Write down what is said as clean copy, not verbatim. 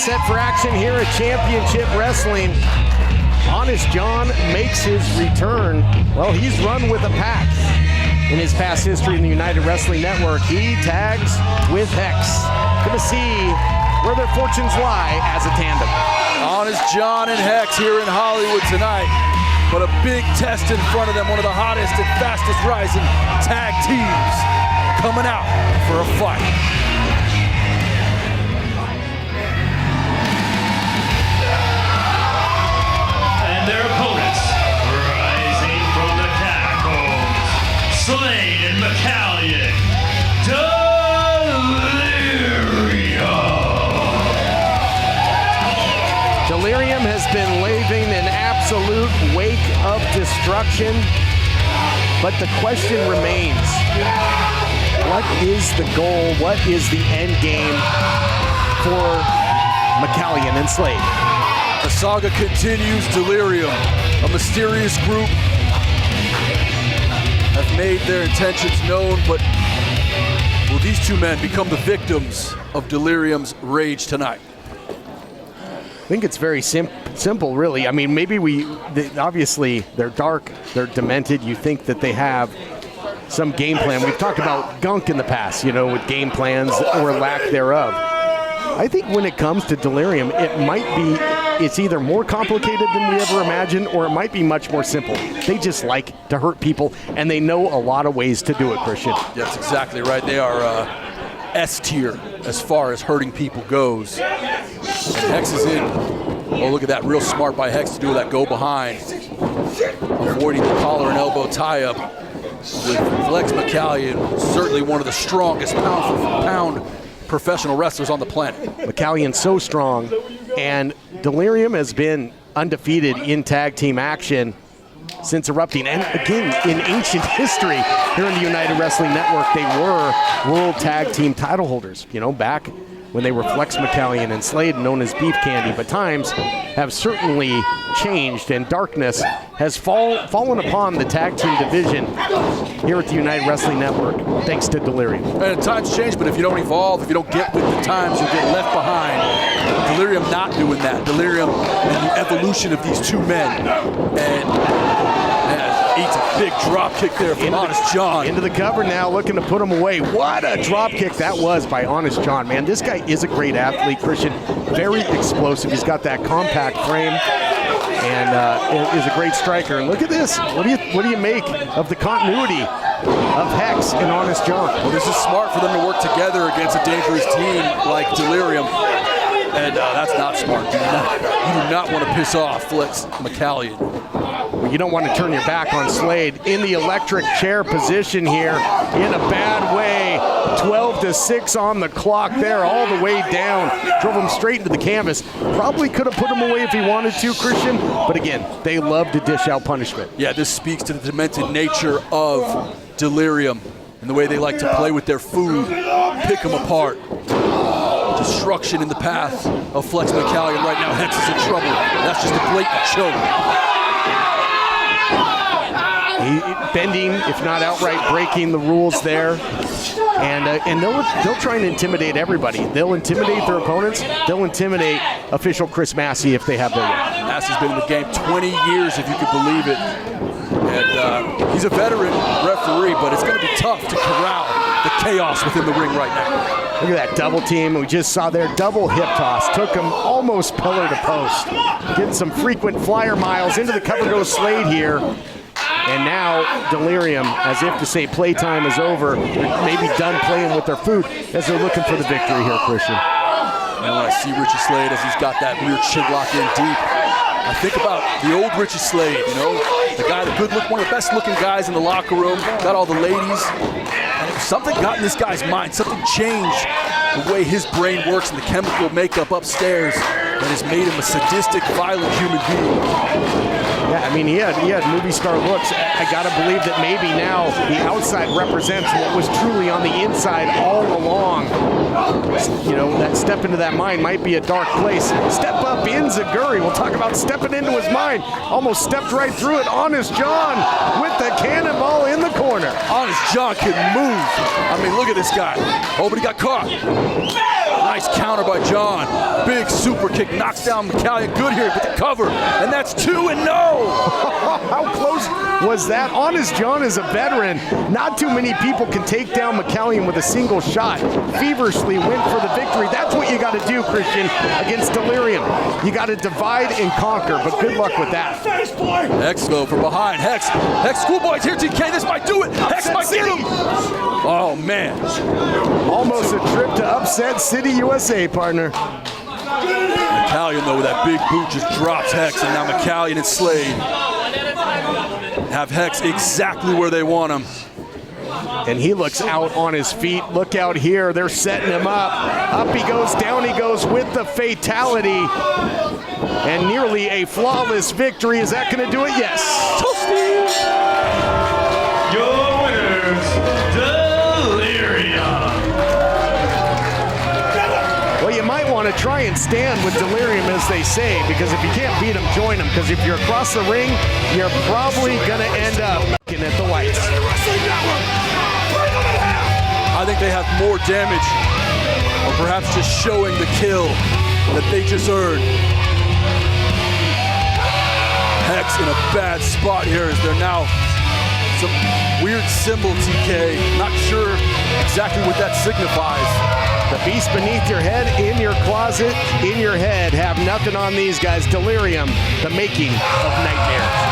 set for action here at Championship Wrestling. Honest John makes his return. Well, he's run with a pack in his past history in the United Wrestling Network. He tags with Hex. Gonna see where their fortunes lie as a tandem. Honest John and Hex here in Hollywood tonight. But a big test in front of them, one of the hottest and fastest rising tag teams coming out for a fight. And their opponents, rising from the catacombs, SLADE and McCALLION, Delirium has been leaving an absolute wake of destruction, but the question remains, what is the goal? What is the end game for McCALLION and SLADE? The saga continues. Delirium, a mysterious group, have made their intentions known, but will these two men become the victims of Delirium's rage tonight? I think it's very simple, really. I mean, maybe obviously they're dark, they're demented. You think that they have some game plan. We've talked about gunk in the past, you know, with game plans or lack thereof. I think when it comes to Delirium, it's either more complicated than we ever imagined, or it might be much more simple. They just like to hurt people, and they know a lot of ways to do it, Christian. Yeah, that's exactly right. They are S tier as far as hurting people goes. And Hex is in. Oh, look at that. Real smart by Hex to do that go behind. Avoiding the collar and elbow tie-up with Flex McCALLION, certainly one of the strongest pound-for-pound professional wrestlers on the planet. McCallion's so strong, and Delirium has been undefeated in tag team action since erupting. And again, in ancient history here in the United Wrestling Network, they were World Tag Team title holders, you know, back when they were Flex McCALLION and SLADE, known as Beef Candy. But times have certainly changed, and darkness has fallen upon the tag team division here at the United Wrestling Network, thanks to Delirium. And times change, but if you don't evolve, if you don't get with the times, you'll get left behind. Delirium not doing that. Delirium and the evolution of these two men. And eats a big drop kick there from Honest John. Into the cover now, looking to put him away. What a drop kick that was by Honest John. Man, this guy is a great athlete, Christian. Very explosive. He's got that compact frame, and is a great striker. And look at this. What do you make of the continuity of Hex and Honest John? Well, this is smart for them to work together against a dangerous team like Delirium. And that's not smart. You do not want to piss off Flex McCALLION. You don't want to turn your back on SLADE. In the electric chair position here, in a bad way. 12-6 on the clock there, all the way down. Drove him straight into the canvas. Probably could have put him away if he wanted to, Christian. But again, they love to dish out punishment. Yeah, this speaks to the demented nature of Delirium and the way they like to play with their food, pick them apart. Destruction in the path of Flex McCALLION right now. Hex is in trouble. That's just a blatant choke. Bending, if not outright breaking the rules there. And they'll try and intimidate everybody. They'll intimidate their opponents. They'll intimidate official Chris Massey if they have their way. Massey's been in the game 20 years, if you could believe it. And he's a veteran referee, but it's going to be tough to corral the chaos within the ring right now. Look at that double team we just saw there. Double hip toss. Took him almost pillar to post. Getting some frequent flyer miles. Into the cover goes SLADE here. And now Delirium, as if to say playtime is over, maybe done playing with their food as they're looking for the victory here, Christian. And when I see Richie SLADE as he's got that rear chin lock in deep, I think about the old Richie SLADE, you know, the guy, one of the best looking guys in the locker room, got all the ladies. And something got in this guy's mind, something changed the way his brain works and the chemical makeup upstairs that has made him a sadistic, violent human being. Yeah, I mean, he had movie star looks. I gotta believe that maybe now the outside represents what was truly on the inside all along. You know, that step into that mind might be a dark place. Step up in Zaguri. We'll talk about stepping into his mind. Almost stepped right through it. Honest John with the cannonball in the corner. Honest John can move. I mean, look at this guy. Oh, but he got caught. Nice counter by John. Big super kick knocks down McCALLION. Good here with the cover. And that's 2 and no. How close was that? Honest John is a veteran. Not too many people can take down McCALLION with a single shot. Feverishly went for the victory. That's what you got to do, Christian, against Delirium. You got to divide and conquer, but good luck with that. Hex go from behind. Hex, schoolboy's here, TK. This might do it. Hex might get him. Oh, man. Almost a trip to Upset City, USA, partner. McCALLION, though, with that big boot just drops Hex, and now McCALLION and Slade have Hex exactly where they want him. And he looks out on his feet. Look out here. They're setting him up. Up he goes, down he goes with the fatality. And nearly a flawless victory. Is that going to do it? Yes. Your winners, Delirium. Well, you might want to try and stand with Delirium, as they say, because if you can't beat them, join them. Because if you're across the ring, you're probably going to end up looking at the lights. I think they have more damage, or perhaps just showing the kill that they just earned. Hex in a bad spot here as they're now some weird symbol, TK. Not sure exactly what that signifies. The beast beneath your head, in your closet, in your head. Have nothing on these guys. Delirium, the making of nightmare.